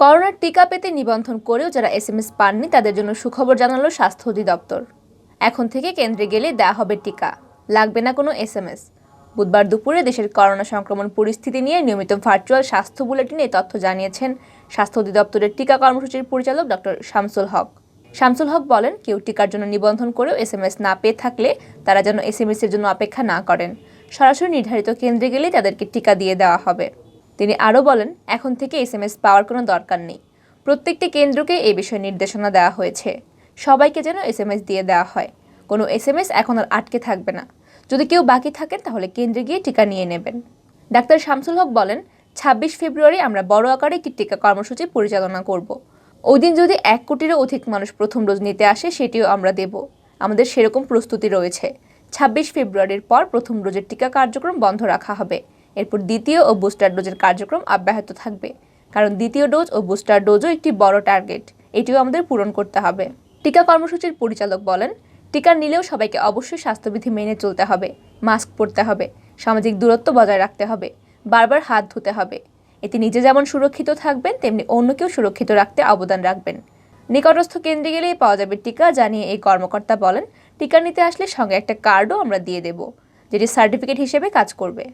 করোনার টিকা পেতে নিবন্ধন করেও যারা এসএমএস পাননি তাদের জন্য সুখবর জানালো স্বাস্থ্য অধিদপ্তর। এখন থেকে কেন্দ্রে গেলে দেওয়া হবে টিকা, লাগবে না কোনো এসএমএস। বুধবার দুপুরে দেশের করোনা সংক্রমণ পরিস্থিতি নিয়ে নিয়মিত ভার্চুয়াল স্বাস্থ্য বুলেটিনে এই তথ্য জানিয়েছেন স্বাস্থ্য অধিদপ্তরের টিকা কর্মসূচির পরিচালক ডক্টর শামসুল হক। শামসুল হক বলেন, কেউ টিকার জন্য নিবন্ধন করেও এসএমএস না পেয়ে থাকলে তারা যেন এসএমএস এর জন্য অপেক্ষা না করেন, সরাসরি নির্ধারিত কেন্দ্রে গেলেই তাদেরকে টিকা দিয়ে দেওয়া হবে। তিনি আরও বলেন, এখন থেকে এসএমএস পাওয়ার কোনো দরকার নেই। প্রত্যেকটি কেন্দ্রকে এই বিষয়ে নির্দেশনা দেওয়া হয়েছে, সবাইকে যেন এসএমএস দিয়ে দেওয়া হয়। কোনো এসএমএস এখন আর আটকে থাকবে না। যদি কেউ বাকি থাকেন তাহলে কেন্দ্রে গিয়ে টিকা নিয়ে নেবেন। ডাক্তার শামসুল হক বলেন, ২৬ ফেব্রুয়ারি আমরা বড় আকারে একটি টিকা কর্মসূচি পরিচালনা করব। ওই দিন যদি ১ কোটিরও অধিক মানুষ প্রথম ডোজ নিতে আসে সেটিও আমরা দেব। আমাদের সেরকম প্রস্তুতি রয়েছে। ২৬ ফেব্রুয়ারির পর প্রথম ডোজের টিকা কার্যক্রম বন্ধ রাখা হবে। এরপর দ্বিতীয় ও বুস্টার ডোজের কার্যক্রম অব্যাহত থাকবে, কারণ দ্বিতীয় ডোজ ও বুস্টার ডোজও একটি বড় টার্গেট, এটিও আমাদের পূরণ করতে হবে। টিকা কর্মসূচির পরিচালক বলেন, টিকা নিলেও সবাইকে অবশ্যই স্বাস্থ্যবিধি মেনে চলতে হবে, মাস্ক পরতে হবে, সামাজিক দূরত্ব বজায় রাখতে হবে, বারবার হাত ধুতে হবে। এতে নিজে যেমন সুরক্ষিত থাকবেন তেমনি অন্যকেও সুরক্ষিত রাখতে অবদান রাখবেন। নিকটস্থ কেন্দ্রে গেলেই পাওয়া যাবে টিকা জানিয়ে এই কর্মকর্তা বলেন, টিকা নিতে আসলে সঙ্গে একটা কার্ডও আমরা দিয়ে দেব, যেটি সার্টিফিকেট হিসেবে কাজ করবে।